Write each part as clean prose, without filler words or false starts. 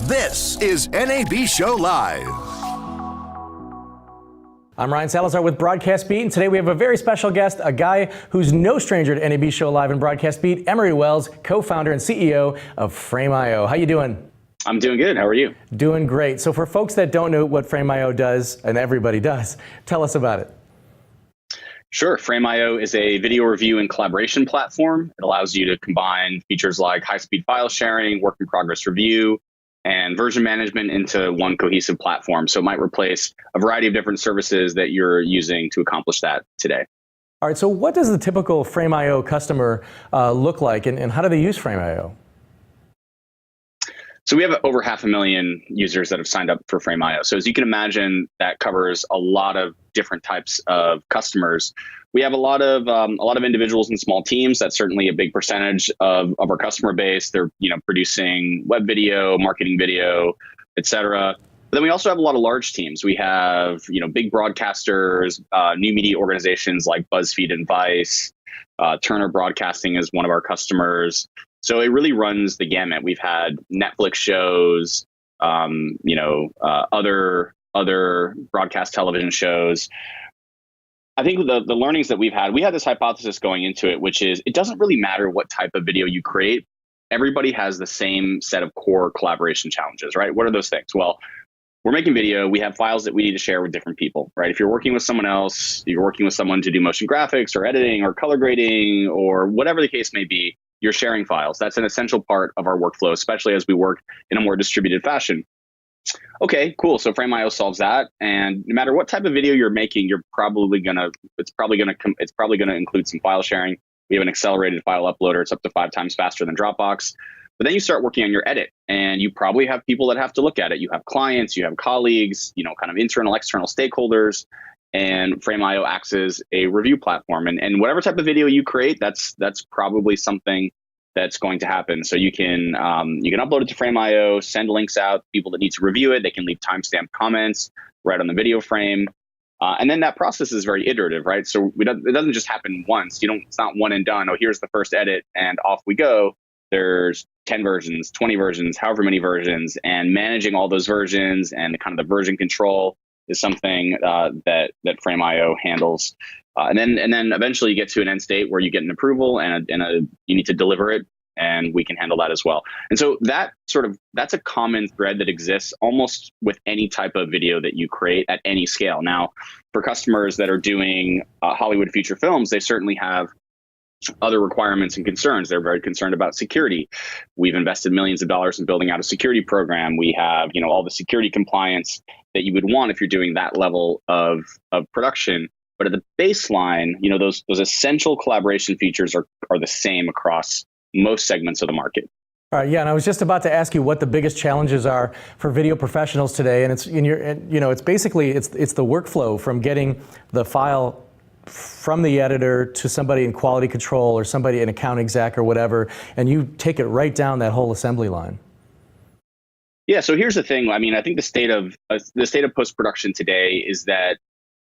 This is NAB Show Live. I'm Ryan Salazar with Broadcast Beat, and today we have a very special guest, a guy who's no stranger to NAB Show Live and Broadcast Beat, Emery Wells, co-founder and CEO of Frame.io. How you doing? I'm doing good. How are you? Doing great. So for folks that don't know what Frame.io does, and everybody does, tell us about it. Sure. Frame.io is a video review and collaboration platform. It allows you to combine features like high-speed file sharing, work in progress review, and version management into one cohesive platform. So it might replace a variety of different services that you're using to accomplish that today. All right, so what does the typical Frame.io customer look like, and how do they use Frame.io? So we have over 500,000 users that have signed up for Frame.io. So as you can imagine, that covers a lot of different types of customers. We have a lot of individuals and small teams. That's certainly a big percentage of our customer base. They're producing web video, marketing video, et cetera. But then we also have a lot of large teams. We have big broadcasters, new media organizations like BuzzFeed and Vice. Turner Broadcasting is one of our customers. So it really runs the gamut. We've had Netflix shows, other broadcast television shows. I think the learnings that we had this hypothesis going into it, which is it doesn't really matter what type of video you create. Everybody has the same set of core collaboration challenges, right? What are those things? Well, we're making video. We have files that we need to share with different people, right? If you're working with someone else, you're working with someone to do motion graphics or editing or color grading or whatever the case may be, you're sharing files. That's an essential part of our workflow, especially as we work in a more distributed fashion. Okay, cool. So Frame.io solves that, and no matter what type of video you're making, it's probably gonna include some file sharing. We have an accelerated file uploader. It's up to 5 times faster than Dropbox. But then you start working on your edit, and you probably have people that have to look at it. You have clients, you have colleagues, kind of internal, external stakeholders, and Frame.io acts as a review platform. And whatever type of video you create, that's probably something that's going to happen. So you can upload it to Frame.io, send links out, people that need to review it. They can leave timestamped comments right on the video frame. And then that process is very iterative, right? So it doesn't just happen once. It's not one and done. Oh, here's the first edit and off we go. There's 10 versions, 20 versions, however many versions, and managing all those versions and the version control is something that Frame.io handles. And then eventually you get to an end state where you get an approval and you need to deliver it, and we can handle that as well. And so that's a common thread that exists almost with any type of video that you create at any scale. Now, for customers that are doing Hollywood feature films, they certainly have other requirements and concerns. They're very concerned about security. We've invested millions of dollars in building out a security program. We have, all the security compliance that you would want if you're doing that level of production. But at the baseline, those essential collaboration features are the same across most segments of the market. All right, yeah, and I was just about to ask you what the biggest challenges are for video professionals today, and it's basically the workflow from getting the file from the editor to somebody in quality control or somebody in account exec or whatever, and you take it right down that whole assembly line. Yeah, so here's the thing. I mean, I think the state of post-production today is that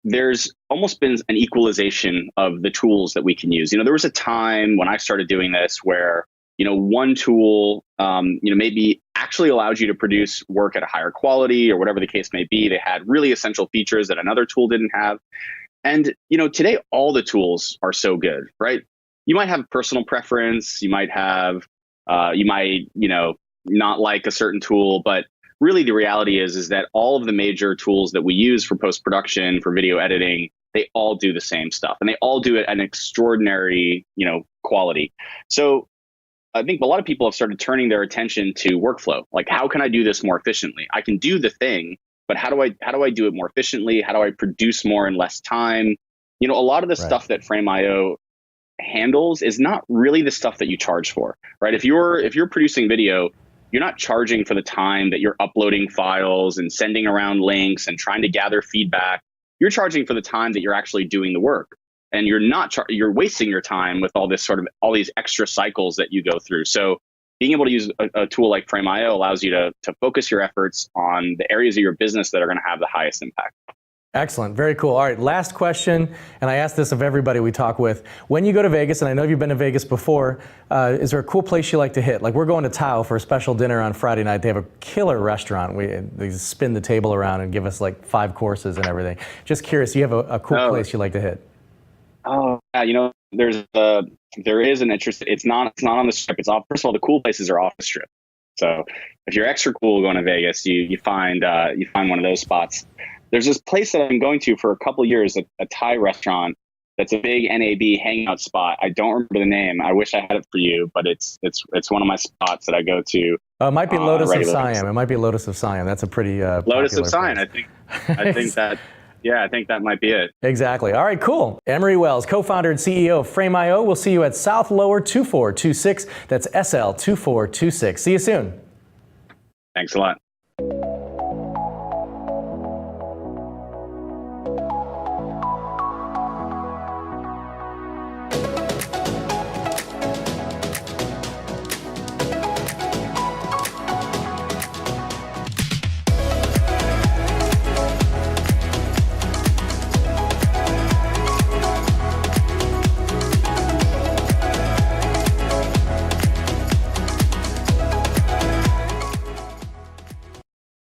there's almost been an equalization of the tools that we can use. There was a time when I started doing this where, one tool, maybe actually allowed you to produce work at a higher quality or whatever the case may be. They had really essential features that another tool didn't have. And, today all the tools are so good, right? You might have personal preference. You might not like a certain tool, but really the reality is that all of the major tools that we use for post-production, for video editing, they all do the same stuff, and they all do it at an extraordinary, quality. So I think a lot of people have started turning their attention to workflow. Like, how can I do this more efficiently? I can do the thing, but how do I do it more efficiently? How do I produce more in less time? A lot of the stuff that Frame.io handles is not really the stuff that you charge for, right? If you're producing video, you're not charging for the time that you're uploading files and sending around links and trying to gather feedback. You're charging for the time that you're actually doing the work, and you're wasting your time with all these extra cycles that you go through. So being able to use a tool like Frame.io allows you to focus your efforts on the areas of your business that are going to have the highest impact. Excellent. Very cool. All right, last question, and I ask this of everybody we talk with. When you go to Vegas, and I know you've been to Vegas before, is there a cool place you like to hit? Like, we're going to Tao for a special dinner on Friday night. They have a killer restaurant. They spin the table around and give us like 5 courses and everything. Just curious, do you have a cool place you like to hit? Oh, yeah, there is an interest. It's not on the strip. It's off. First of all, the cool places are off the strip. So if you're extra cool going to Vegas, you find one of those spots. There's this place that I've been going to for a couple of years, a Thai restaurant that's a big NAB hangout spot. I don't remember the name. I wish I had it for you, but it's one of my spots that I go to. It might be Lotus of Siam. It might be Lotus of Siam. That's a pretty Lotus of Siam. Place. I think that. Yeah, I think that might be it. Exactly. All right, cool. Emery Wells, co-founder and CEO of Frame.io. We'll see you at South Lower 2426. That's SL 2426. See you soon. Thanks a lot.